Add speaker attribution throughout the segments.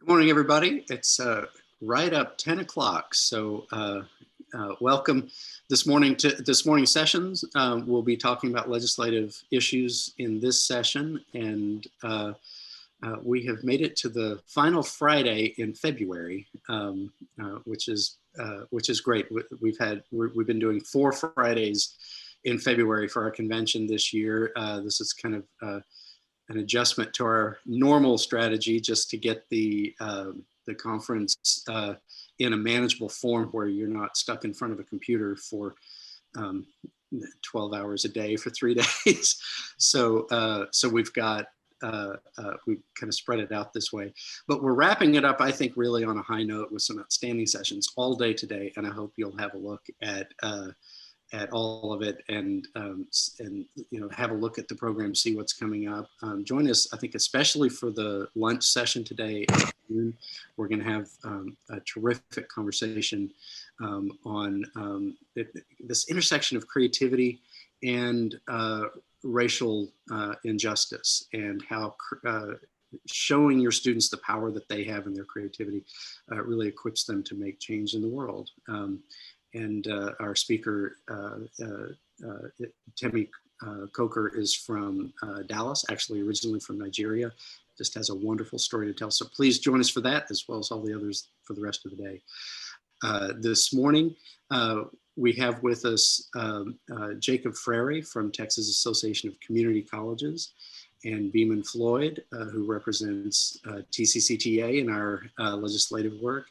Speaker 1: Good morning, everybody. It's right up 10 o'clock. So welcome this morning to this morning's sessions. We'll be talking about legislative issues in this session, and we have made it to the final Friday in February, which is great. We've been doing 4 Fridays in February for our convention this year. This is kind of an adjustment to our normal strategy, just to get the conference in a manageable form where you're not stuck in front of a computer for 12 hours a day for 3 days. So we've got we kind of spread it out this way, but we're wrapping it up, I think, really on a high note with some outstanding sessions all day today, and I hope you'll have a look at all of it, and have a look at the program, see what's coming up. Join us, I think, especially for the lunch session today. We're going to have a terrific conversation on this intersection of creativity and racial injustice, and how showing your students the power that they have in their creativity really equips them to make change in the world. And our speaker, Temi Coker, is from Dallas, actually originally from Nigeria, just has a wonderful story to tell. So please join us for that, as well as all the others for the rest of the day. This morning, we have with us Jacob Fraire from Texas Association of Community Colleges, and Beaman Floyd, who represents TCCTA in our legislative work.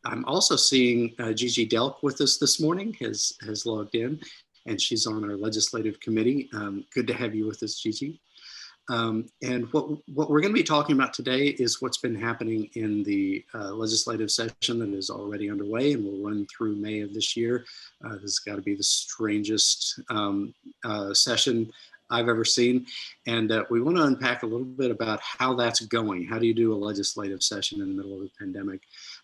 Speaker 1: I'm also seeing Gigi Delk with us this morning, has logged in, and she's on our legislative committee. Good to have you with us, Gigi. And what we're going to be talking about today is what's been happening in the legislative session that is already underway and will run through May of this year. This has got to be the strangest session I've ever seen. And we want to unpack a little bit about how that's going. How do you do a legislative session in the middle of a pandemic?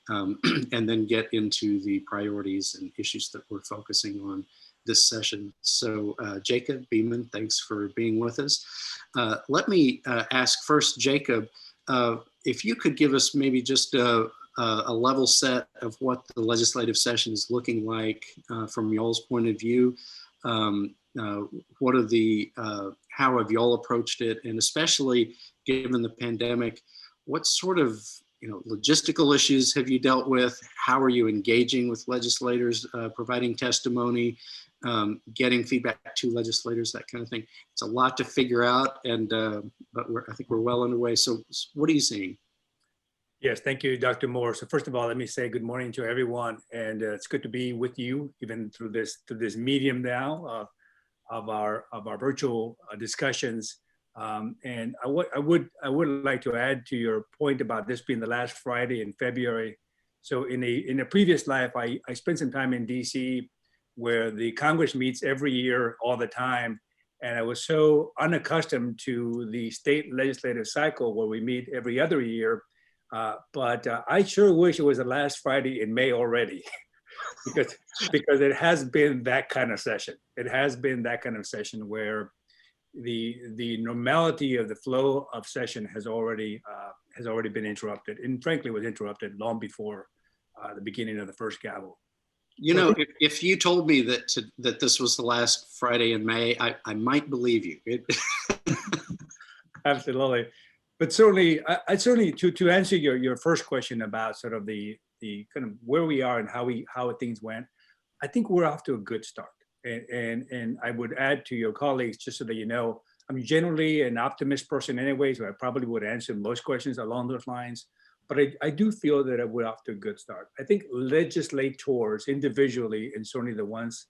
Speaker 1: And then get into the priorities and issues that we're focusing on this session. So Jacob, Beaman, thanks for being with us. Let me ask first, Jacob, if you could give us maybe just a level set of what the legislative session is looking like from y'all's point of view. What are the, how have y'all approached it? And especially given the pandemic, what sort of logistical issues have you dealt with? How are you engaging with legislators, providing testimony, getting feedback to legislators, that kind of thing? It's a lot to figure out, and but I think we're well underway. So what are you seeing?
Speaker 2: Yes, thank you, Dr. Moore. So first of all, let me say good morning to everyone, and it's good to be with you, even through this medium now of our virtual discussions. And I would like to add to your point about this being the last Friday in February. So in a previous life, I spent some time in DC, where the Congress meets every year all the time. And I was so unaccustomed to the state legislative cycle where we meet every other year. But I sure wish it was the last Friday in May already, because it has been that kind of session. It has been that kind of session where the normality of the flow of session has already been interrupted, and frankly was interrupted long before the beginning of the first gavel.
Speaker 1: If you told me that this was the last Friday in May, I might believe you.
Speaker 2: Absolutely, but certainly, to answer your first question about sort of the kind of where we are and how things went, I think we're off to a good start. And I would add to your colleagues, just so that you know, I'm generally an optimist person anyway, so I probably would answer most questions along those lines. But I do feel that we're off to a good start. I think legislators individually, and certainly the ones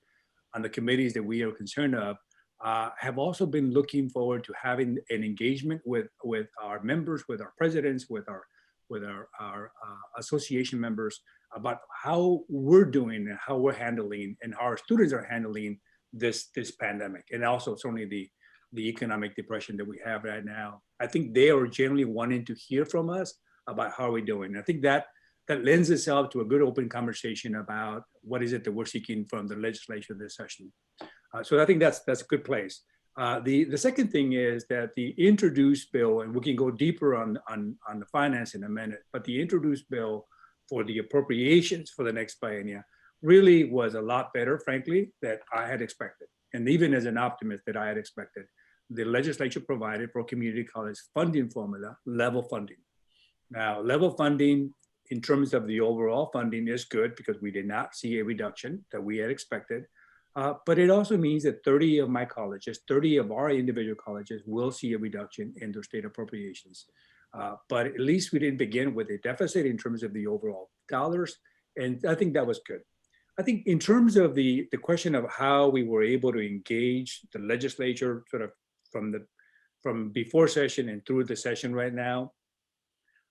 Speaker 2: on the committees that we are concerned of, have also been looking forward to having an engagement with our members, with our presidents, with our association members, about how we're doing and how we're handling and how our students are handling this pandemic, and also certainly the economic depression that we have right now. I think they are generally wanting to hear from us about how we're doing. I think that lends itself to a good open conversation about what is it that we're seeking from the legislature this session. So I think that's a good place. The second thing is that the introduced bill, and we can go deeper on the finance in a minute, but the introduced bill for the appropriations for the next biennia really was a lot better, frankly, that I had expected. And even as an optimist that I had expected, the legislature provided for community college funding formula, level funding. Now, level funding in terms of the overall funding is good because we did not see a reduction that we had expected. But it also means that 30 of my colleges, 30 of our individual colleges will see a reduction in their state appropriations. But at least we didn't begin with a deficit in terms of the overall dollars. And I think that was good. I think in terms of the question of how we were able to engage the legislature sort of from before session and through the session right now,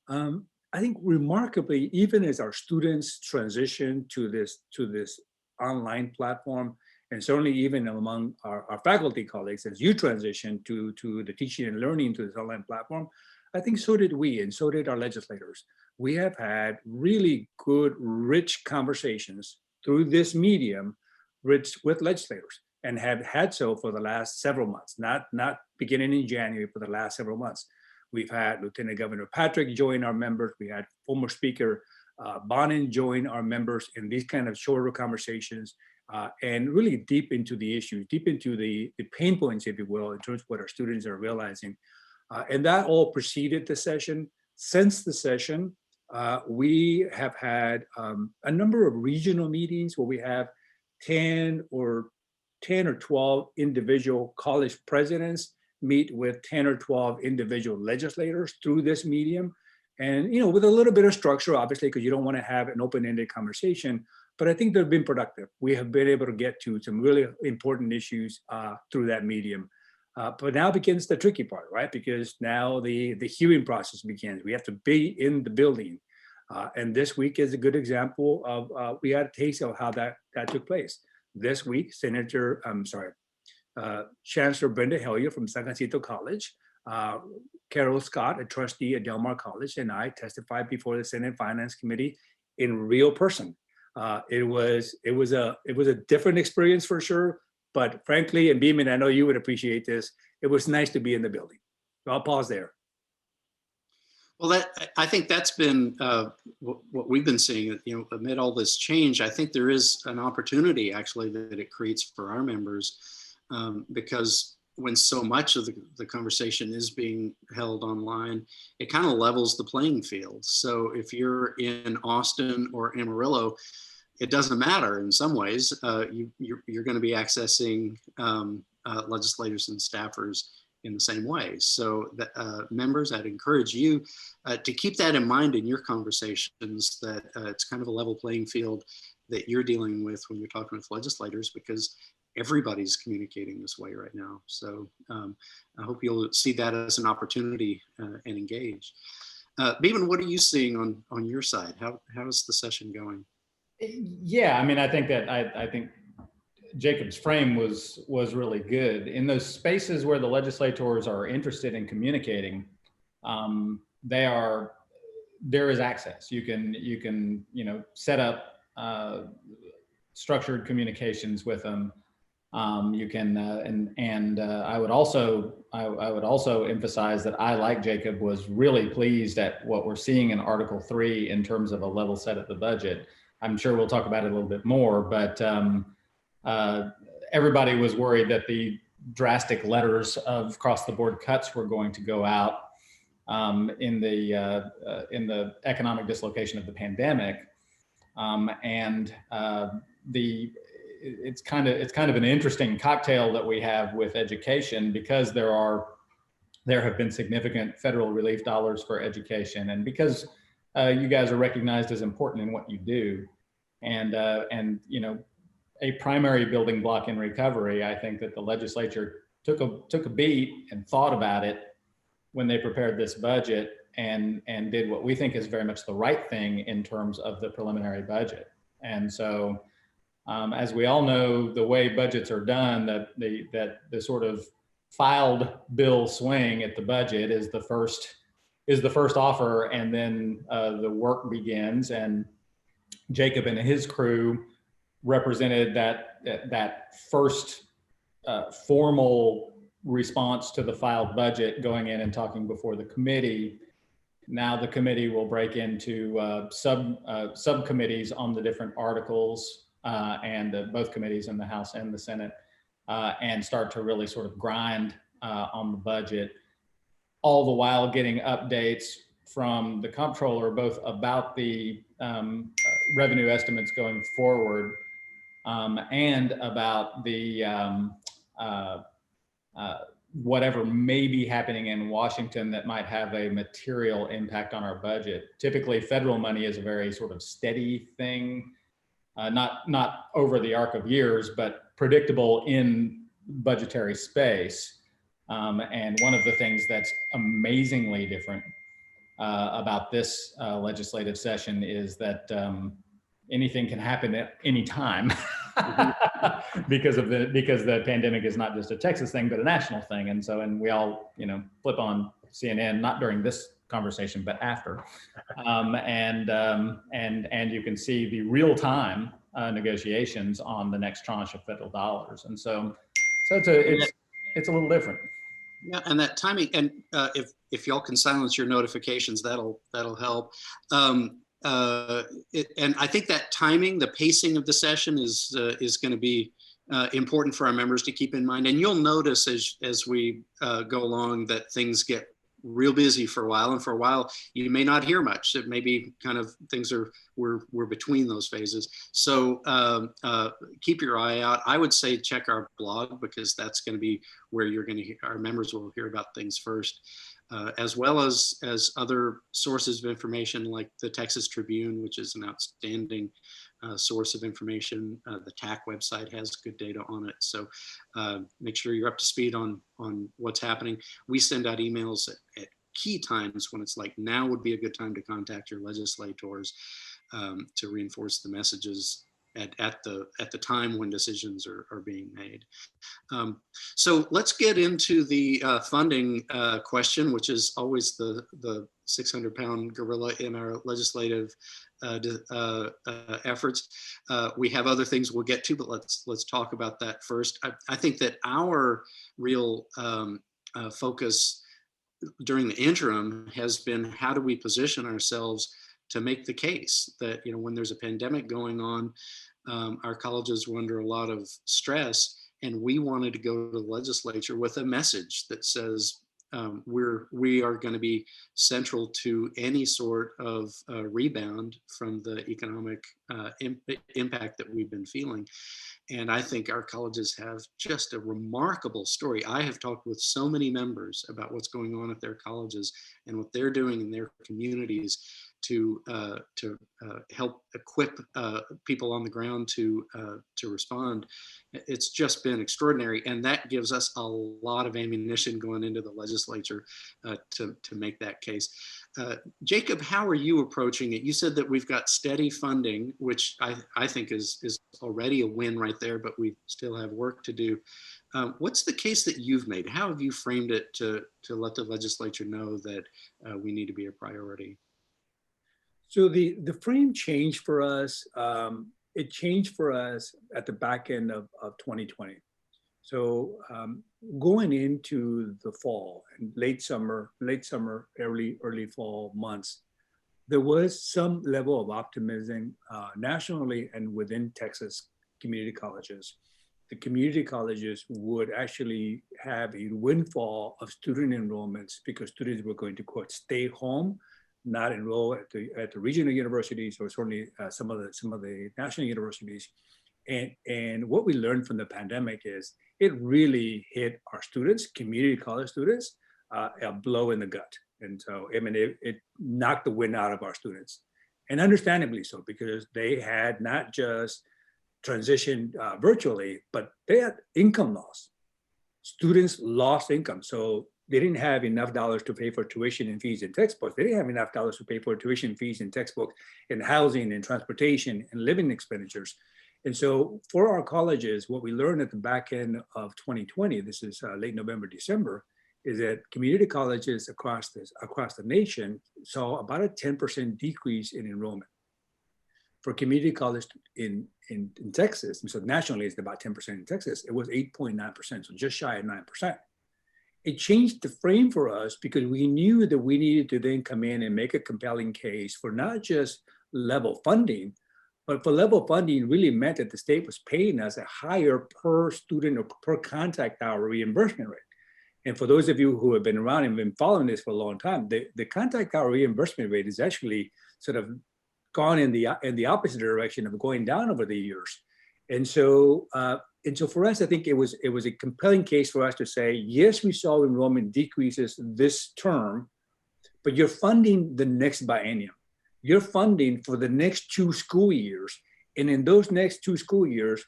Speaker 2: I think remarkably, even as our students transition to this online platform, and certainly even among our faculty colleagues, as you transition to the teaching and learning to this online platform, I think so did we, and so did our legislators. We have had really good, rich conversations through this medium with legislators, and have had so for the last several months, not beginning in January, for the last several months. We've had Lieutenant Governor Patrick join our members. We had former Speaker Bonin join our members in these kind of shorter conversations, and really deep into the issues, deep into the pain points, if you will, in terms of what our students are realizing. And that all preceded the session. Since the session, we have had a number of regional meetings where we have 10 or 12 individual college presidents meet with 10 or 12 individual legislators through this medium. And, with a little bit of structure, obviously, because you don't want to have an open-ended conversation, but I think they've been productive. We have been able to get to some really important issues through that medium. But now begins the tricky part, right? Because now the hearing process begins. We have to be in the building. And this week is a good example of, we had a taste of how that took place. This week, Chancellor Brenda Hellier from San Jacinto College, Carol Scott, a trustee at Del Mar College, and I testified before the Senate Finance Committee in real person. It was a different experience for sure, but frankly, and Beaman, I know you would appreciate this, it was nice to be in the building. So I'll pause there.
Speaker 1: Well, I think that's been what we've been seeing. Amid all this change, I think there is an opportunity actually that it creates for our members, because when so much of the conversation is being held online, it kind of levels the playing field. So if you're in Austin or Amarillo, it doesn't matter in some ways. You're going to be accessing legislators and staffers in the same way. So members, I'd encourage you to keep that in mind in your conversations, that it's kind of a level playing field that you're dealing with when you're talking with legislators, because everybody's communicating this way right now. So I hope you'll see that as an opportunity and engage. Beaman, what are you seeing on your side? How is the session going?
Speaker 3: Yeah, I mean, I think Jacob's frame was really good. In those spaces where the legislators are interested in communicating, there is access. You can set up structured communications with them. You can I would also emphasize that I, like Jacob, was really pleased at what we're seeing in Article 3 in terms of a level set at the budget. I'm sure we'll talk about it a little bit more, but everybody was worried that the drastic letters of across-the-board cuts were going to go out in the economic dislocation of the pandemic, it's kind of an interesting cocktail that we have with education, because there have been significant federal relief dollars for education, and because you guys are recognized as important in what you do, and a primary building block in recovery. I think that the legislature took a beat and thought about it when they prepared this budget, and did what we think is very much the right thing in terms of the preliminary budget. And so, as we all know, the way budgets are done, that the sort of filed bill swing at the budget is the first offer, and then the work begins. And Jacob and his crew represented that first formal response to the filed budget, going in and talking before the committee. Now the committee will break into subcommittees on the different articles, and both committees in the House and the Senate, and start to really sort of grind on the budget, all the while getting updates from the comptroller, both about the revenue estimates going forward, and about the whatever may be happening in Washington that might have a material impact on our budget. Typically, federal money is a very sort of steady thing, not over the arc of years, but predictable in budgetary space. And one of the things that's amazingly different about this legislative session is that anything can happen at any time. because the pandemic is not just a Texas thing, but a national thing. And we all, flip on CNN, not during this conversation, but after. And you can see the real time negotiations on the next tranche of federal dollars. And so it's a little different.
Speaker 1: Yeah, and that timing, and if y'all can silence your notifications, that'll help. And I think that timing, the pacing of the session is going to be important for our members to keep in mind. And you'll notice as we go along that things get real busy for a while, and for a while you may not hear much. It may be kind of we're between those phases. So keep your eye out. I would say check our blog, because that's going to be where our members will hear about things first. As well as other sources of information like the Texas Tribune, which is an outstanding source of information. The TAC website has good data on it. So make sure you're up to speed on what's happening. We send out emails at key times when it's like, now would be a good time to contact your legislators to reinforce the messages at the time when decisions are being made. So let's get into the funding question, which is always the 600-pound gorilla in our legislative efforts. We have other things we'll get to, but let's talk about that first. I think that our real focus during the interim has been, how do we position ourselves to make the case that, when there's a pandemic going on, our colleges were under a lot of stress, and we wanted to go to the legislature with a message that says we are going to be central to any sort of rebound from the economic impact that we've been feeling. And I think our colleges have just a remarkable story. I have talked with so many members about what's going on at their colleges and what they're doing in their communities to help equip people on the ground to respond. It's just been extraordinary, and that gives us a lot of ammunition going into the legislature to make that case. Jacob, how are you approaching it? You said that we've got steady funding, which I think is already a win right there, but we still have work to do. What's the case that you've made? How have you framed it to let the legislature know that we need to be a priority?
Speaker 2: So the frame changed for us. It changed for us at the back end of 2020. So going into the fall and late summer, early fall months, there was some level of optimism nationally and within Texas community colleges. The community colleges would actually have a windfall of student enrollments because students were going to, quote, stay home, not enroll at the regional universities, or certainly some of the national universities. And what we learned from the pandemic is it really hit our students, community college students, a blow in the gut. And so, it knocked the wind out of our students, and understandably so, because they had not just transitioned virtually, but they had income loss. Students lost income. So they didn't have enough dollars to pay for tuition and fees and textbooks. They didn't have enough dollars to pay for tuition, fees, and textbooks, and housing and transportation and living expenditures. And so for our colleges, what we learned at the back end of 2020, this is late November, December, is that community colleges across the nation saw about a 10% decrease in enrollment. For community college in Texas, and so nationally it's about 10% in Texas, it was 8.9%, so just shy of 9%. it changed the frame for us because we knew that we needed to then come in and make a compelling case for not just level funding, but for level funding really meant that the state was paying us a higher per student or per contact hour reimbursement rate. And for those of you who have been around and been following this for a long time, the contact hour reimbursement rate is actually sort of gone in the opposite direction of going down over the years. And so for us, I think it was a compelling case for us to say, yes, we saw enrollment decreases this term, but you're funding the next biennium. You're funding for the next 2 school years. And in those next 2 school years,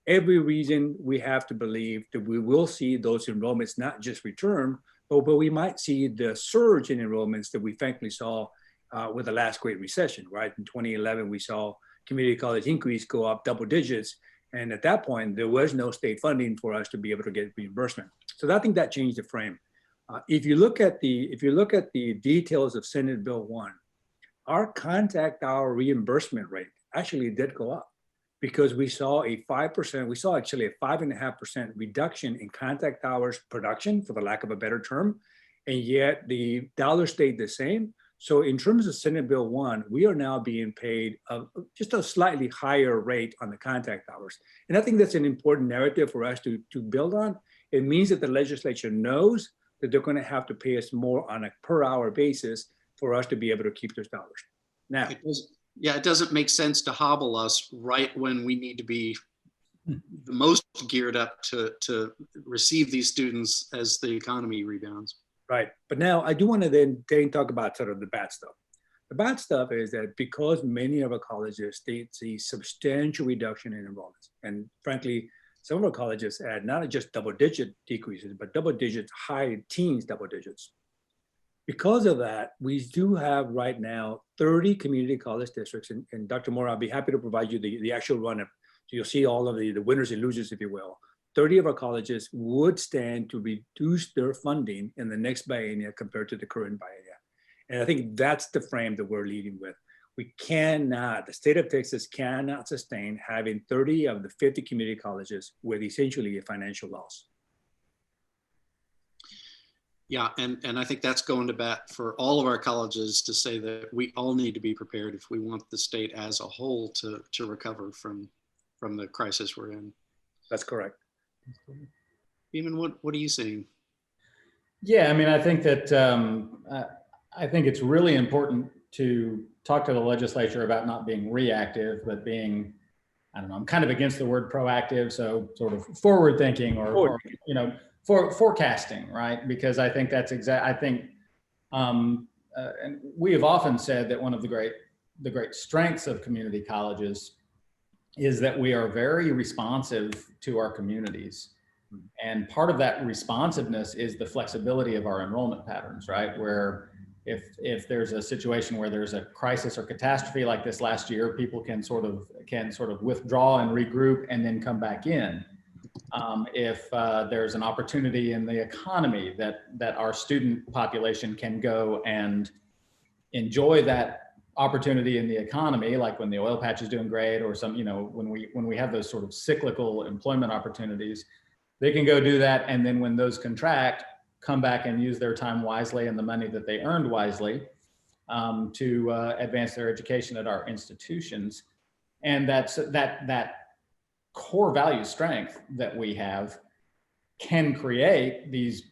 Speaker 2: every reason we have to believe that we will see those enrollments not just return, but we might see the surge in enrollments that we frankly saw with the last Great Recession, right? In 2011, we saw community college increase go up double digits. And at that point, there was no state funding for us to be able to get reimbursement. So I think that changed the frame. If you look at the details of Senate Bill 1, our contact hour reimbursement rate actually did go up, because we saw a 5%, we saw actually a 5.5% reduction in contact hours production, for the lack of a better term, and yet the dollar stayed the same. So in terms of Senate Bill 1, we are now being paid just a slightly higher rate on the contact hours. And I think that's an important narrative for us to build on. It means that the legislature knows that they're going to have to pay us more on a per hour basis for us to be able to keep those dollars. Now,
Speaker 1: it doesn't make sense to hobble us right when we need to be the most geared up to receive these students as the economy rebounds.
Speaker 2: Right. But now I do want to then talk about sort of the bad stuff. The bad stuff is that because many of our colleges see substantial reduction in enrollments, and frankly, some of our colleges had not just double-digit decreases, but double digits, high teens, double digits. Because of that, we do have right now 30 community college districts, and Dr. Moore, I'll be happy to provide you the actual run-up, so you'll see all of the winners and losers, if you will. 30 of our colleges would stand to reduce their funding in the next biennia compared to the current biennia. And I think that's the frame that we're leading with. We cannot, the state of Texas cannot sustain having 30 of the 50 community colleges with essentially a financial loss.
Speaker 1: Yeah, and I think that's going to bat for all of our colleges to say that we all need to be prepared if we want the state as a whole to recover from the crisis we're in.
Speaker 2: That's correct.
Speaker 1: Beaman, what are you seeing?
Speaker 3: Yeah, I mean, I think that I think it's really important to talk to the legislature about not being reactive, but being, I don't know, I'm kind of against the word proactive, so sort of forward thinking or you know, for forecasting, right? Because I think that's and we have often said that one of the great strengths of community colleges is that we are very responsive to our communities. And part of that responsiveness is the flexibility of our enrollment patterns, right? Where if there's a situation where there's a crisis or catastrophe like this last year, people can sort of withdraw and regroup and then come back in. If there's an opportunity in the economy that our student population can go and enjoy that opportunity in the economy, like when the oil patch is doing great, or some, you know, when we have those sort of cyclical employment opportunities, they can go do that. And then when those contract, come back and use their time wisely and the money that they earned wisely to advance their education at our institutions. And that core value strength that we have can create these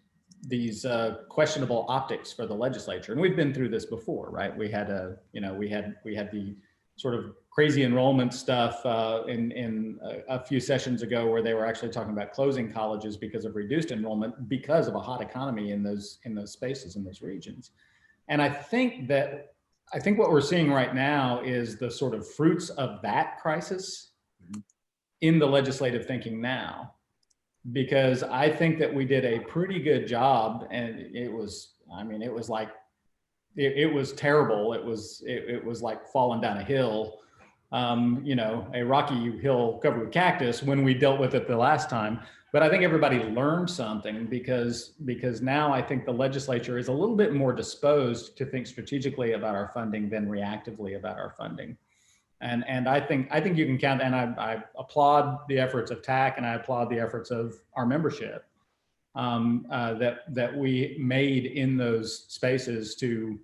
Speaker 3: questionable optics for the legislature. And we've been through this before, right? We had the sort of crazy enrollment stuff in a few sessions ago, where they were actually talking about closing colleges because of reduced enrollment because of a hot economy in those spaces, in those regions. And I think what we're seeing right now is the sort of fruits of that crisis in the legislative thinking now, because I think that we did a pretty good job, and it was terrible. It was like falling down a hill, you know, a rocky hill covered with cactus when we dealt with it the last time. But I think everybody learned something because now I think the legislature is a little bit more disposed to think strategically about our funding than reactively about our funding. And I think you can count, and I applaud the efforts of TAC and I applaud the efforts of our membership that we made in those spaces to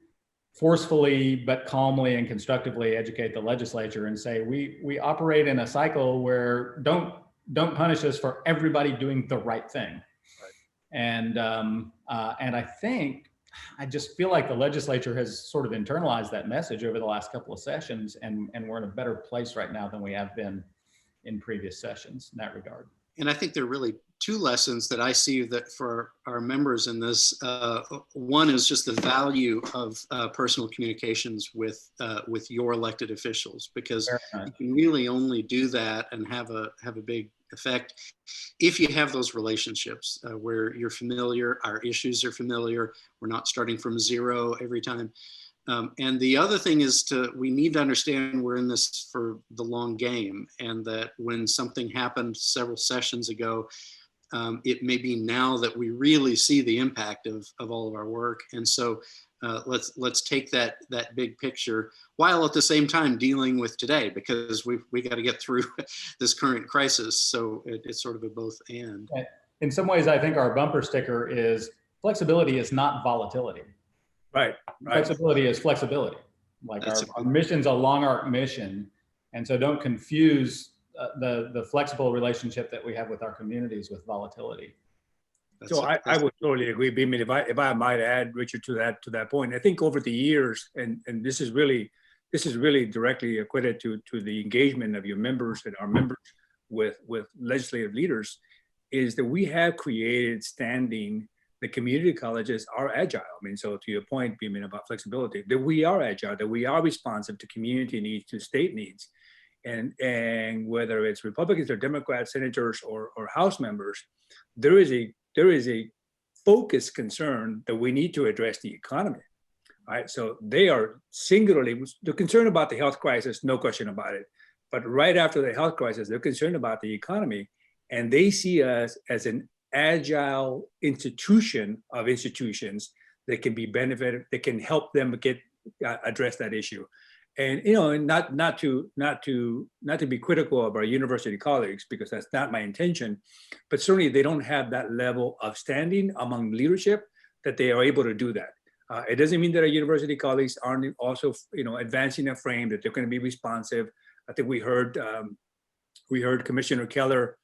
Speaker 3: forcefully but calmly and constructively educate the legislature and say we operate in a cycle where don't punish us for everybody doing the right thing.
Speaker 2: Right.
Speaker 3: And I just feel like the legislature has sort of internalized that message over the last couple of sessions, and we're in a better place right now than we have been in previous sessions in that regard.
Speaker 1: And I think there are really two lessons that I see that for our members in this. One is just the value of personal communications with your elected officials, because you can really only do that and have a big effect if you have those relationships where you're familiar, our issues are familiar, we're not starting from zero every time. And the other thing is we need to understand we're in this for the long game, and that when something happened several sessions ago, it may be now that we really see the impact of all of our work. And so let's take that big picture while at the same time dealing with today, because we got to get through this current crisis. So it's sort of a both and.
Speaker 3: In some ways, I think our bumper sticker is flexibility is not volatility.
Speaker 2: Right.
Speaker 3: Flexibility is flexibility. Like our mission's a long arc mission. And so don't confuse the flexible relationship that we have with our communities with volatility.
Speaker 2: So I would totally agree, Beaman. If I might add, Richard, to that point, I think over the years, and this is really directly a credit to the engagement of your members and our members with legislative leaders, is that we have created standing. The community colleges are agile. I mean, so to your point, Beaman, about flexibility, that we are agile, that we are responsive to community needs, to state needs. And whether it's Republicans or Democrats, senators or House members, there is a focused concern that we need to address the economy, right? So they're concerned about the health crisis, no question about it. But right after the health crisis, they're concerned about the economy, and they see us as an agile institution of institutions that can be benefited, that can help them address that issue. And not to be critical of our university colleagues, because that's not my intention, but certainly they don't have that level of standing among leadership that they are able to do that. It doesn't mean that our university colleagues aren't also advancing a frame that they're going to be responsive. I think we heard Commissioner Keller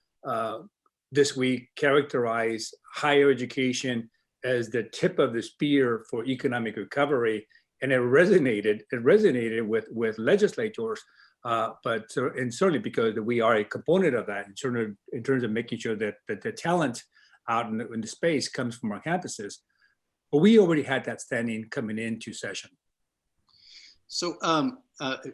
Speaker 2: this week characterize higher education as the tip of the spear for economic recovery. And it resonated with legislators, but certainly because we are a component of that, in terms of making sure that the talent out in the space comes from our campuses. But we already had that standing coming into session. So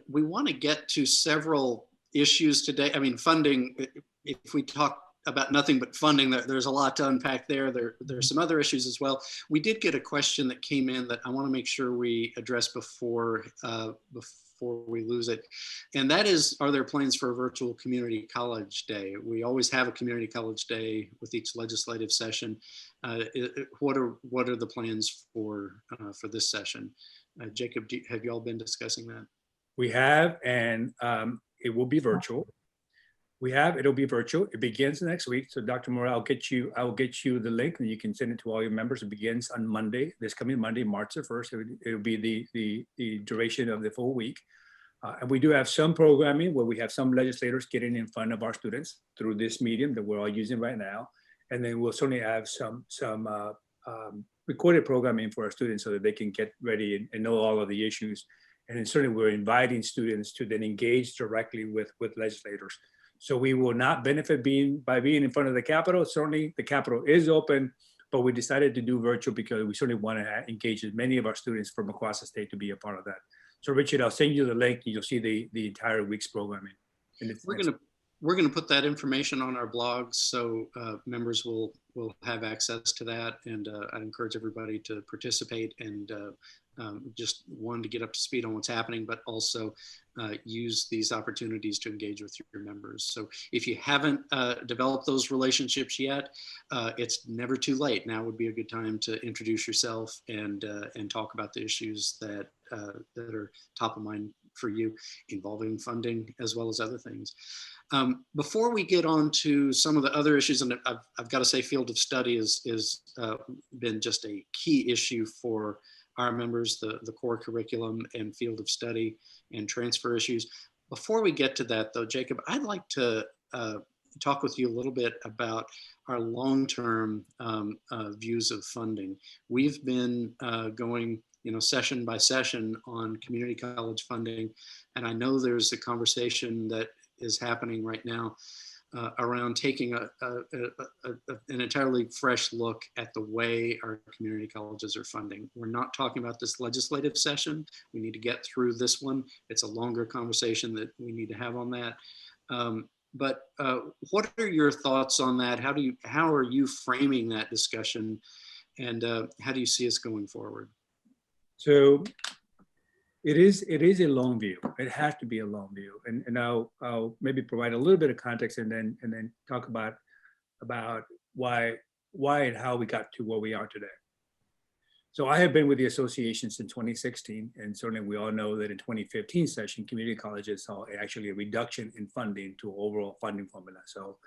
Speaker 1: we want to get to several issues today. I mean, funding, if we talk about nothing but funding, there's a lot to unpack there. There's some other issues as well. We did get a question that came in that I want to make sure we address before we lose it. And that is, are there plans for a virtual community college day? We always have a community college day with each legislative session. What are the plans for this session? Jacob, have you all been discussing that?
Speaker 2: We have, and it will be virtual. It'll be virtual. It begins next week. So Dr. Moore, I'll get you the link and you can send it to all your members. It begins on Monday, this coming Monday, March the 1st. It'll be the duration of the full week. And we do have some programming where we have some legislators getting in front of our students through this medium that we're all using right now. And then we'll certainly have some recorded programming for our students so that they can get ready and know all of the issues. And then certainly we're inviting students to then engage directly with legislators. So we will not benefit by being in front of the Capitol. Certainly the Capitol is open, but we decided to do virtual because we certainly want to engage as many of our students from across the state to be a part of that. So Richard, I'll send you the link and you'll see the entire week's programming. And
Speaker 1: we're gonna put that information on our blogs, so members will have access to that. And I'd encourage everybody to participate and just one, to get up to speed on what's happening, but also use these opportunities to engage with your members. So if you haven't developed those relationships yet, it's never too late. Now would be a good time to introduce yourself and talk about the issues that are top of mind for you, involving funding as well as other things. Before we get on to some of the other issues, and I've got to say field of study is been just a key issue for our members, the core curriculum and field of study and transfer issues. Before we get to that though, Jacob, I'd like to talk with you a little bit about our long-term views of funding. We've been going session by session on community college funding, and I know there's a conversation that is happening right now around taking an entirely fresh look at the way our community colleges are funding. We're not talking about this legislative session. We need to get through this one. It's a longer conversation that we need to have on that. But what are your thoughts on that? How are you framing that discussion, and how do you see us going forward?
Speaker 2: So it is a long view. It has to be a long view, and I'll maybe provide a little bit of context, and then talk about why and how we got to where we are today. So I have been with the association since 2016, and certainly we all know that in 2015 session, community colleges saw actually a reduction in funding to overall funding formula. So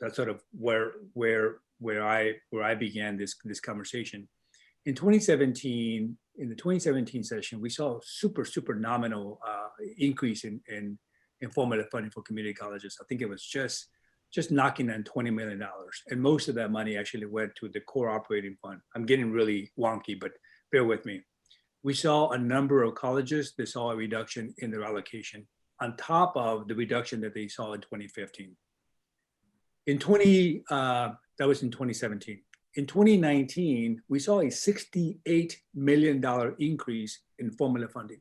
Speaker 2: that's sort of where I began this conversation. In 2017, in the 2017 session, we saw a super nominal increase in formula funding for community colleges. I think it was just knocking on $20 million. And most of that money actually went to the core operating fund. I'm getting really wonky, but bear with me. We saw a number of colleges that saw a reduction in their allocation on top of the reduction that they saw in 2015. That was in 2017. In 2019, we saw a $68 million increase in formula funding.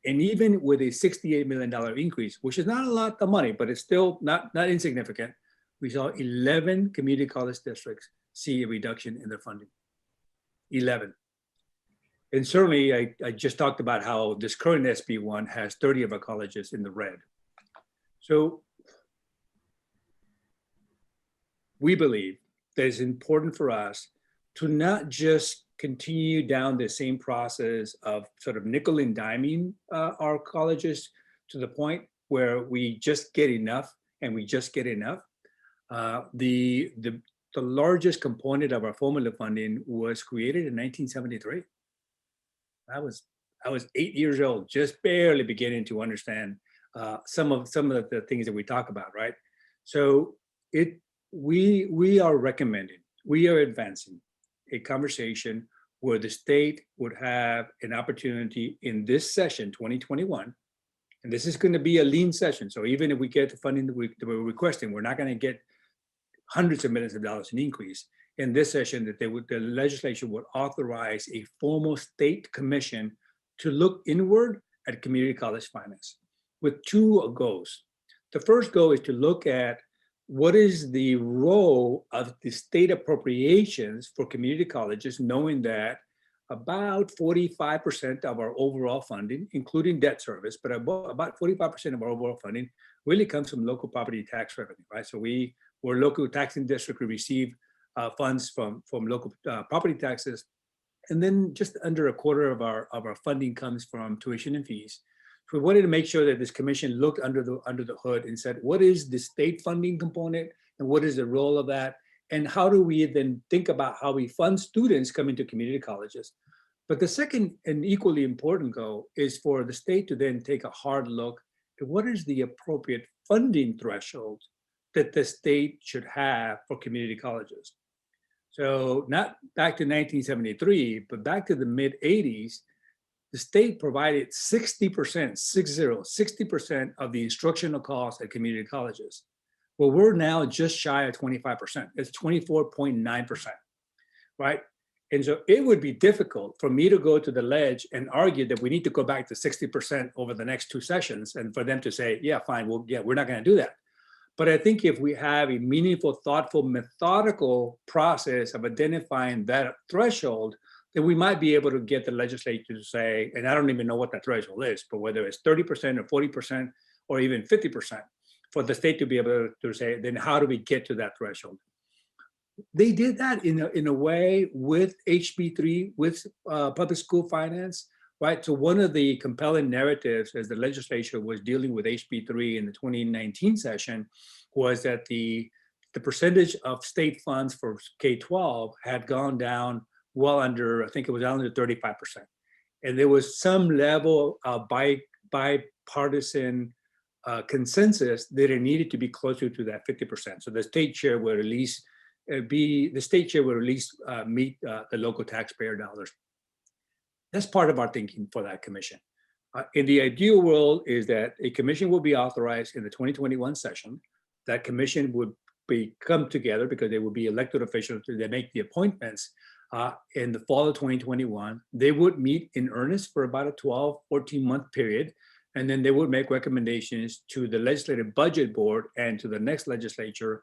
Speaker 2: And even with a $68 million increase, which is not a lot of money, but it's still not insignificant, we saw 11 community college districts see a reduction in their funding. 11. And certainly, I just talked about how this current SB1 has 30 of our colleges in the red. So we believe that it's important for us to not just continue down the same process of sort of nickel and diming our colleges to the point where we just get enough and we just get enough. The largest component of our formula funding was created in 1973. I was 8 years old, just barely beginning to understand some of the things that we talk about, right? So we are recommending, we are advancing a conversation where the state would have an opportunity in this session, 2021, and this is going to be a lean session. So even if we get the funding that we're requesting, we're not going to get hundreds of millions of dollars in increase. In this session, that the legislation would authorize a formal state commission to look inward at community college finance with two goals. The first goal is to look at what is the role of the state appropriations for community colleges, knowing that about 45% of our overall funding, including debt service, but about 45% of our overall funding really comes from local property tax revenue, right? So we're a local taxing district. We receive funds from local property taxes, and then just under a quarter of our funding comes from tuition and fees. So we wanted to make sure that this commission looked under the hood and said, what is the state funding component and what is the role of that? And how do we then think about how we fund students coming to community colleges? But the second and equally important goal is for the state to then take a hard look at what is the appropriate funding threshold that the state should have for community colleges. So not back to 1973, but back to the mid 80s, the state provided 60% of the instructional costs at community colleges. Well, we're now just shy of 25%. It's 24.9%, right? And so it would be difficult for me to go to the ledge and argue that we need to go back to 60% over the next two sessions and for them to say, yeah, fine, well, yeah, we're not going to do that. But I think if we have a meaningful, thoughtful, methodical process of identifying that threshold, then we might be able to get the legislature to say, and I don't even know what that threshold is, but whether it's 30% or 40% or even 50%, for the state to be able to say, then how do we get to that threshold? They did that in a way with HB3, with public school finance, right? So one of the compelling narratives as the legislature was dealing with HB3 in the 2019 session was that the percentage of state funds for K-12 had gone down well under, I think it was under 35%. And there was some level of bipartisan consensus that it needed to be closer to that 50%. So the state share would at least meet the local taxpayer dollars. That's part of our thinking for that commission. In the ideal world is that a commission will be authorized in the 2021 session. That commission would come together because they would be elected officials that make the appointments in the fall of 2021. They would meet in earnest for about a 12, 14-month period, and then they would make recommendations to the Legislative Budget Board and to the next legislature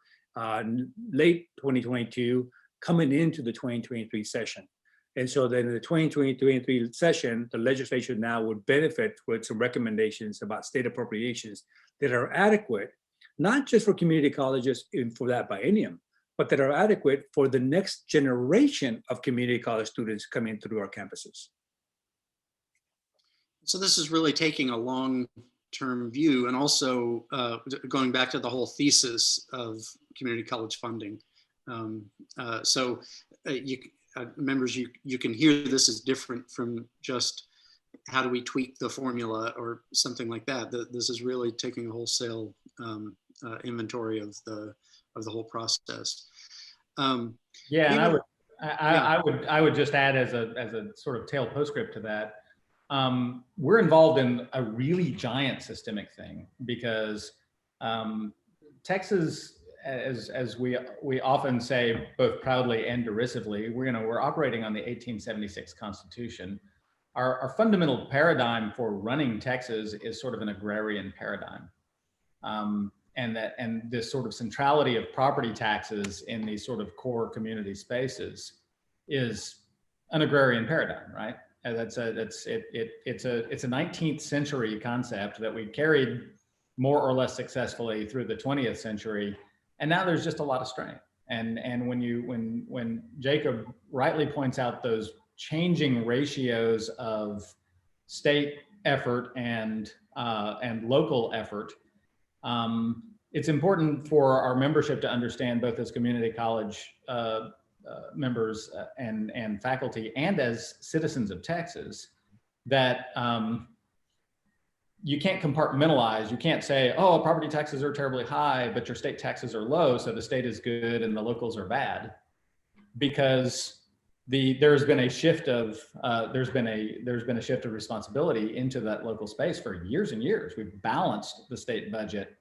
Speaker 2: late 2022, coming into the 2023 session. And so then in the 2023 session, the legislature now would benefit with some recommendations about state appropriations that are adequate, not just for community colleges for that biennium, but that are adequate for the next generation of community college students coming through our campuses.
Speaker 1: So this is really taking a long-term view, and also going back to the whole thesis of community college funding. Members, you can hear this is different from just how do we tweak the formula or something like that. This is really taking a wholesale inventory of the whole process.
Speaker 3: Yeah, and I would just add as a sort of tail postscript to that. We're involved in a really giant systemic thing because Texas, as we often say, both proudly and derisively, we're operating on the 1876 Constitution. Our fundamental paradigm for running Texas is sort of an agrarian paradigm, and this sort of centrality of property taxes in these sort of core community spaces is an agrarian paradigm, right? And it's a 19th century concept that we carried more or less successfully through the 20th century. And now there's just a lot of strain. And when Jacob rightly points out those changing ratios of state effort and local effort, it's important for our membership to understand, both as community college members and faculty and as citizens of Texas, that you can't compartmentalize. You can't say, oh, property taxes are terribly high, but your state taxes are low, so the state is good and the locals are bad. Because there's been a shift of responsibility into that local space for years and years. We've balanced the state budget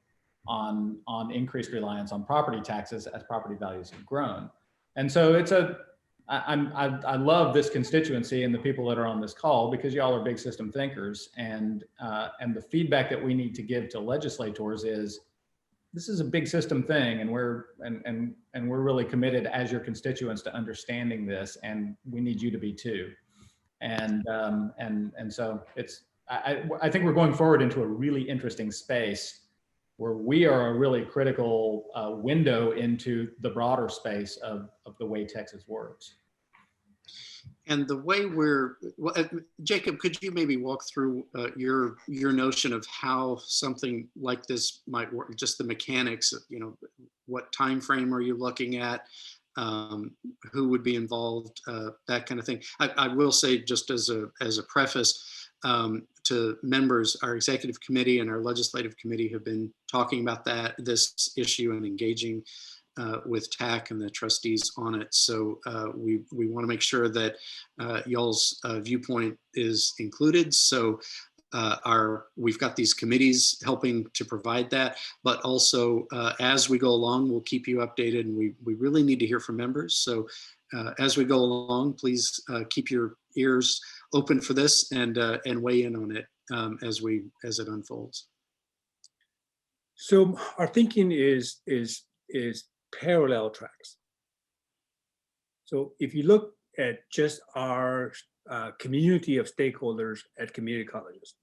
Speaker 3: on increased reliance on property taxes as property values have grown. And so I love this constituency and the people that are on this call, because y'all are big system thinkers, and the feedback that we need to give to legislators is this is a big system thing, and we're really committed as your constituents to understanding this, and we need you to be too. And so I think we're going forward into a really interesting space where we are a really critical window into the broader space of the way Texas works.
Speaker 1: And the way Jacob, could you maybe walk through your notion of how something like this might work, just the mechanics of, what time frame are you looking at, who would be involved, that kind of thing. I will say, just as a preface, to members, our executive committee and our legislative committee have been talking about this issue and engaging with TAC and the trustees on it. So we want to make sure that y'all's viewpoint is included. So we've got these committees helping to provide that, but also as we go along, we'll keep you updated, and we really need to hear from members. So as we go along, please keep your ears open for this and weigh in on it as it unfolds.
Speaker 2: So our thinking is parallel tracks. So if you look at just our community of stakeholders at community colleges,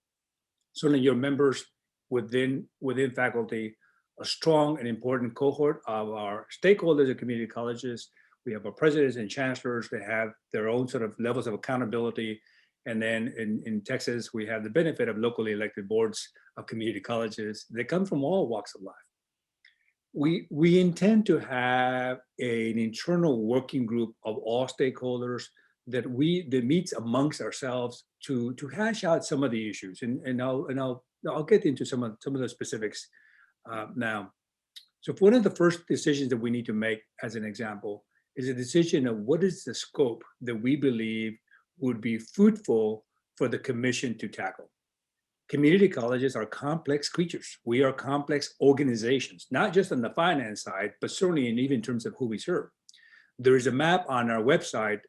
Speaker 2: certainly your members within faculty, a strong and important cohort of our stakeholders at community colleges. We have our presidents and chancellors that have their own sort of levels of accountability And then in Texas, we have the benefit of locally elected boards of community colleges that come from all walks of life. We intend to have an internal working group of all stakeholders that meets amongst ourselves to hash out some of the issues, and I'll get into some of the specifics now. So one of the first decisions that we need to make, as an example, is a decision of what is the scope that we believe would be fruitful for the commission to tackle. Community colleges are complex creatures. We are complex organizations, not just on the finance side, but certainly in even terms of who we serve. There is a map on our website.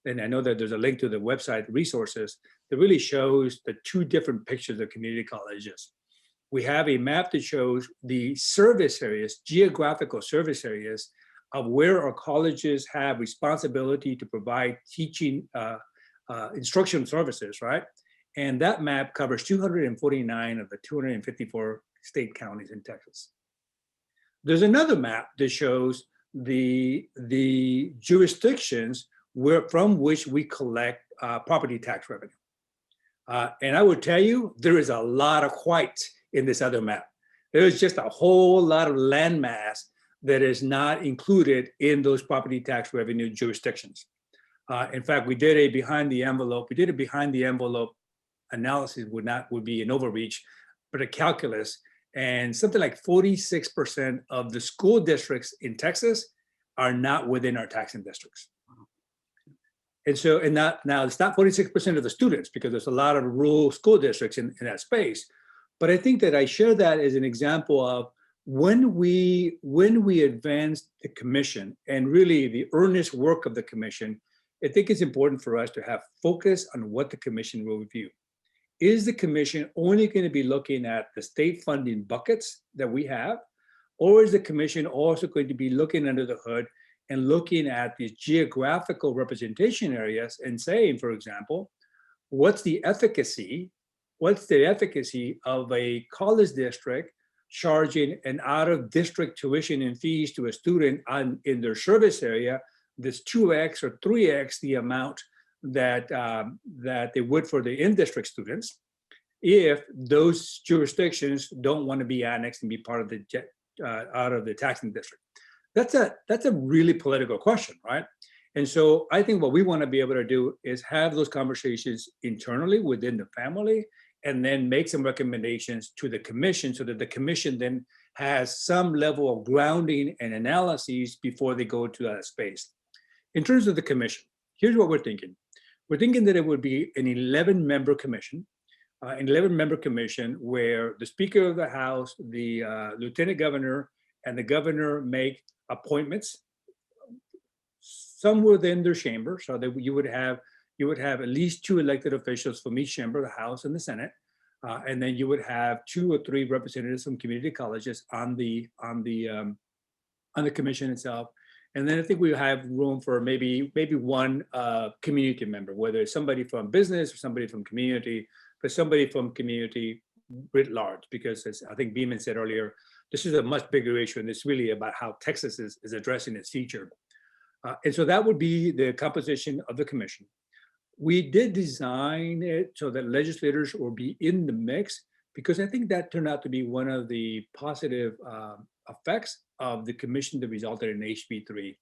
Speaker 2: And I know that there's a link to the website resources that really shows the two different pictures of community colleges. We have a map that shows the service areas, geographical service areas of where our colleges have responsibility to provide teaching instruction services, right? And that map covers 249 of the 254 state counties in Texas. There's another map that shows the jurisdictions from which we collect property tax revenue. And I would tell you, there is a lot of white in this other map. There's just a whole lot of landmass that is not included in those property tax revenue jurisdictions. In fact, we did a behind the envelope analysis, would be an overreach, but a calculus, and something like 46% of the school districts in Texas are not within our taxing districts. And so, now it's not 46% of the students, because there's a lot of rural school districts in that space. But I think that I share that as an example of when we advance the commission and really the earnest work of the commission, I think it's important for us to have focus on what the commission will review. Is the commission only going to be looking at the state funding buckets that we have, or is the commission also going to be looking under the hood and looking at these geographical representation areas and saying, for example, what's the efficacy of a college district charging an out-of-district tuition and fees to a student in their service area that's 2x or 3x the amount that they would for the in-district students, if those jurisdictions don't want to be annexed and be part of the out of the taxing district. That's a really political question, right? And so I think what we want to be able to do is have those conversations internally within the family, and then make some recommendations to the commission so that the commission then has some level of grounding and analyses before they go to that space. In terms of the commission, here's what we're thinking. We're thinking that it would be an 11-member commission, where the Speaker of the House, the Lieutenant Governor, and the Governor make appointments, some within their chamber, so that you would have at least 2 elected officials from each chamber, the House and the Senate, and then you would have 2 or 3 representatives from community colleges on the commission itself. And then I think we have room for maybe one community member, whether it's somebody from business or somebody from community, but somebody from community writ large, because as I think Beaman said earlier, this is a much bigger issue, and it's really about how Texas is addressing its future. And so that would be the composition of the commission. We did design it so that legislators will be in the mix, because I think that turned out to be one of the positive effects of the commission that resulted in HB3.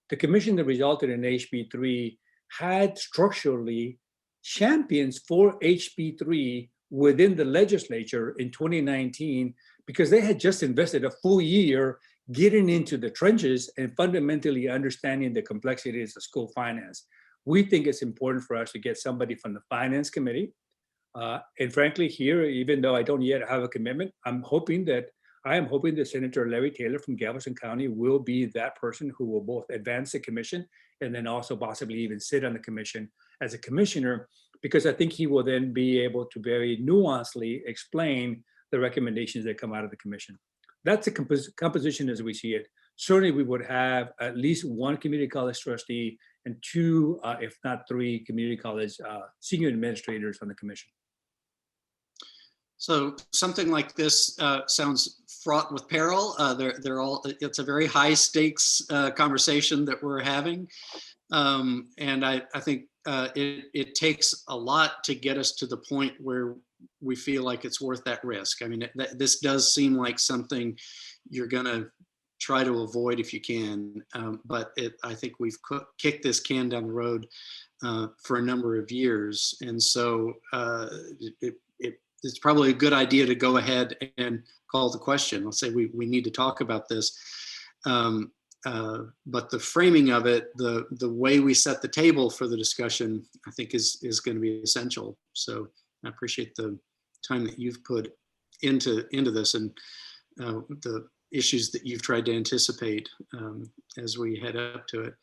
Speaker 2: The commission that resulted in HB3 had structurally champions for HB3 within the legislature in 2019, because they had just invested a full year getting into the trenches and fundamentally understanding the complexities of school finance. We think it's important for us to get somebody from the Finance Committee. And frankly, here, even though I don't yet have a commitment, I am hoping that Senator Larry Taylor from Galveston County will be that person who will both advance the commission and then also possibly even sit on the commission as a commissioner, because I think he will then be able to very nuancedly explain the recommendations that come out of the commission. That's the composition as we see it. Certainly we would have at least 1 community college trustee and 2, if not 3, community college senior administrators on the commission.
Speaker 1: So something like this sounds fraught with peril. It's a very high stakes conversation that we're having. And I think it takes a lot to get us to the point where we feel like it's worth that risk. I mean, this does seem like something you're going to try to avoid if you can, but I think we've kicked this can down the road for a number of years, and so it's probably a good idea to go ahead and call the question. Let's say we need to talk about this. But the framing of it, the way we set the table for the discussion, I think is going to be essential. So I appreciate the time that you've put into this and the issues that you've tried to anticipate as we head up to it.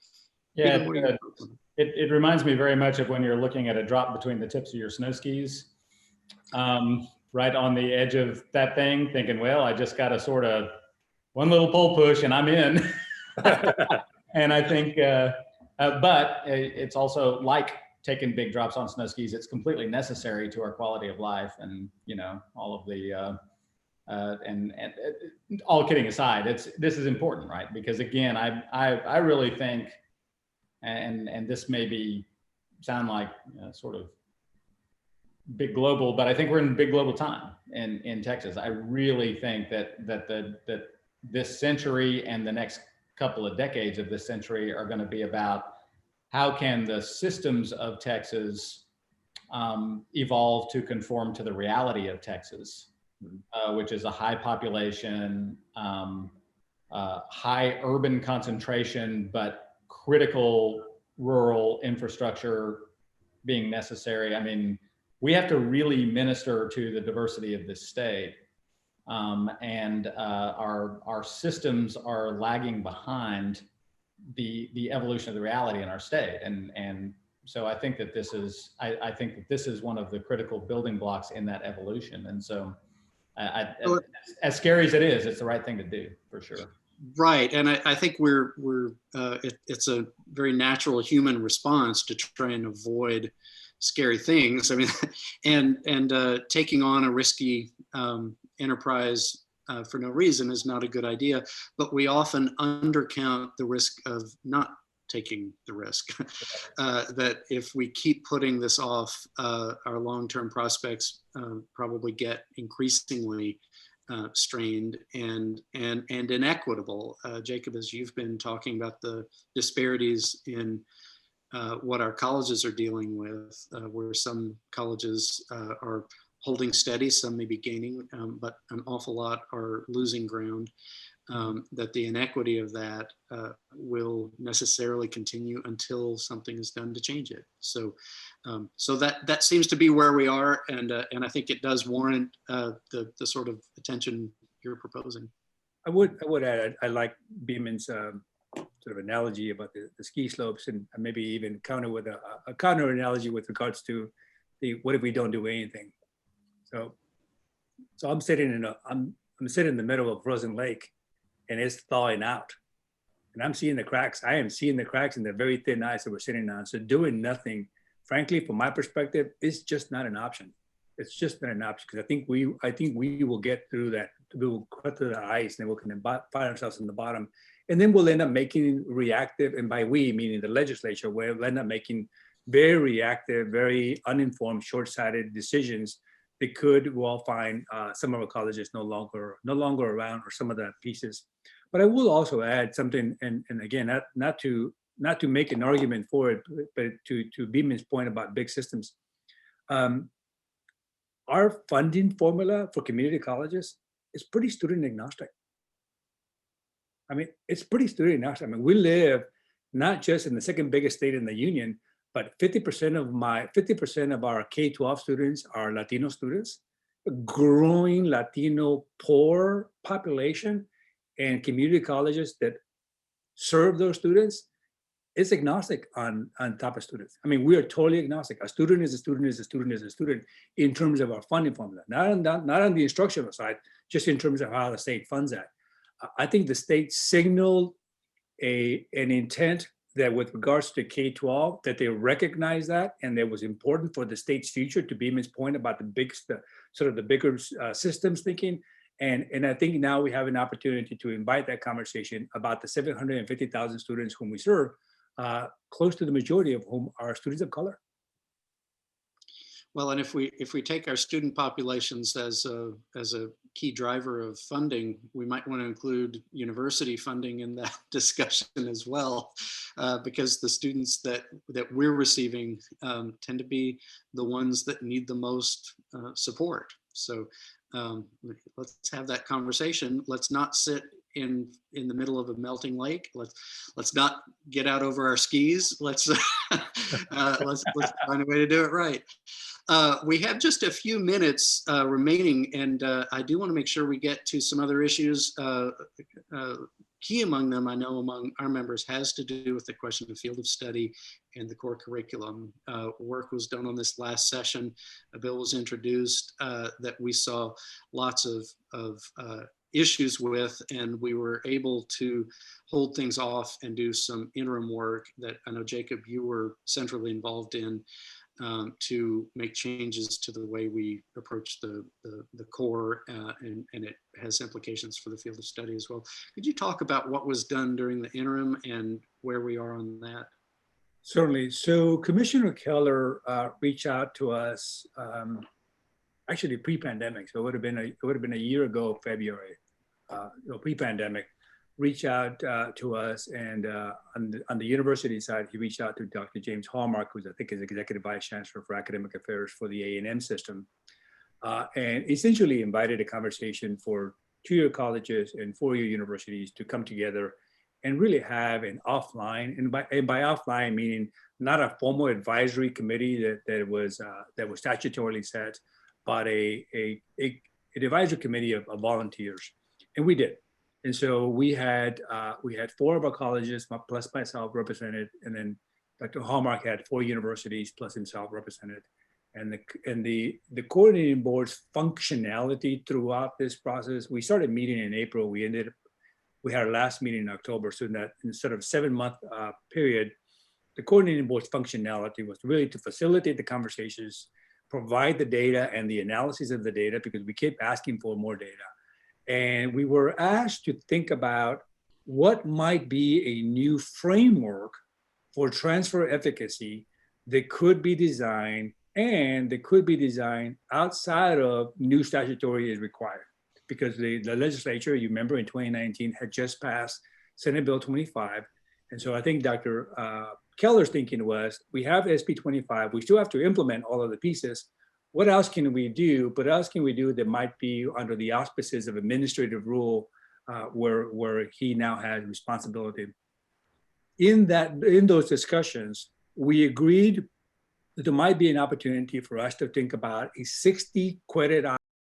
Speaker 3: Yeah, it reminds me very much of when you're looking at a drop between the tips of your snow skis, right on the edge of that thing, thinking, well, I just got to sort of one little pole push and I'm in. And I think, but it's also like taking big drops on snow skis. It's completely necessary to our quality of life, and all of the and all kidding aside, this is important, right? Because again, I really think, and this may sound like sort of big global, but I think we're in big global time in Texas. I really think that this century and the next couple of decades of this century are going to be about how can the systems of Texas evolve to conform to the reality of Texas, which is a high population, high urban concentration, but critical rural infrastructure being necessary. I mean, we have to really minister to the diversity of this state. And our systems are lagging behind the evolution of the reality in our state, and so I think that this is one of the critical building blocks in that evolution. And so, as scary as it is, it's the right thing to do for sure.
Speaker 1: Right, and I think it's a very natural human response to try and avoid scary things. I mean, and taking on a risky enterprise for no reason is not a good idea, but we often undercount the risk of not taking the risk. That if we keep putting this off, our long-term prospects probably get increasingly strained and inequitable. Jacob, as you've been talking about the disparities in what our colleges are dealing with, where some colleges are holding steady, some may be gaining, but an awful lot are losing ground, that the inequity of that will necessarily continue until something is done to change it. So that seems to be where we are, and I think it does warrant the sort of attention you're proposing.
Speaker 2: I would add, I like Beaman's sort of analogy about the ski slopes, and maybe even counter with a counter analogy with regards to what if we don't do anything. So I'm sitting in the middle of frozen lake, and it's thawing out, and I'm seeing the cracks. I am seeing the cracks in the very thin ice that we're sitting on. So doing nothing, frankly, from my perspective, is just not an option. It's just not an option, because I think we will get through that. We will cut through the ice, and then we can find ourselves in the bottom, and then we'll end up making reactive, and by we meaning the legislature, we'll end up making very reactive, very uninformed, short-sighted decisions that could well find some of our colleges no longer around, or some of the pieces. But I will also add something, and again, not to make an argument for it, but to Beaman's point about big systems. Our funding formula for community colleges is pretty student agnostic. I mean, it's pretty student agnostic. I mean, we live not just in the second biggest state in the union, but 50% of our K-12 students are Latino students, a growing Latino poor population, and community colleges that serve those students is agnostic on type of students. I mean, we are totally agnostic. A student is a student is a student is a student in terms of our funding formula, not on the instructional side, just in terms of how the state funds that. I think the state signaled an intent that with regards to K-12, that they recognize that, and that was important for the state's future, to Beaman's point about the bigger systems thinking. And I think now we have an opportunity to invite that conversation about the 750,000 students whom we serve, close to the majority of whom are students of color.
Speaker 1: Well, and if we take our student populations as a key driver of funding, we might want to include university funding in that discussion as well, because the students that we're receiving tend to be the ones that need the most support. So let's have that conversation. Let's not sit in the middle of a melting lake. Let's not get out over our skis. Let's let's find a way to do it right. We have just a few minutes remaining, and I do want to make sure we get to some other issues. Key among them, I know among our members, has to do with the question of field of study and the core curriculum. Work was done on this last session. A bill was introduced that we saw lots of issues with, and we were able to hold things off and do some interim work that I know, Jacob, you were centrally involved in, to make changes to the way we approach the core, and it has implications for the field of study as well. Could you talk about what was done during the interim and where we are on that?
Speaker 2: Certainly. So Commissioner Keller reached out to us actually pre-pandemic. So it would have been a year ago, February, pre-pandemic. Reached out to us, and on the university side, he reached out to Dr. James Hallmark, who's I think is Executive Vice Chancellor for Academic Affairs for the A&M system, and essentially invited a conversation for two-year colleges and four-year universities to come together and really have an offline, and by offline meaning not a formal advisory committee that was statutorily set, but an advisory committee of volunteers, and we did. And so we had four of our colleges plus myself represented, and then Dr. Hallmark had four universities plus himself represented. And the coordinating board's functionality throughout this process, we started meeting in April. We had our last meeting in October. So in that instead of 7-month period, the coordinating board's functionality was really to facilitate the conversations, provide the data and the analysis of the data, because we kept asking for more data. And we were asked to think about what might be a new framework for transfer efficacy that could be designed, and that could be designed outside of new statutory is required. Because the legislature, you remember in 2019, had just passed Senate Bill 25. And so I think Dr. Keller's thinking was, we have SB 25, we still have to implement all of the pieces. What else can we do? But what else can we do that might be under the auspices of administrative rule, where he now has responsibility? In those discussions, we agreed that there might be an opportunity for us to think about a 60 credit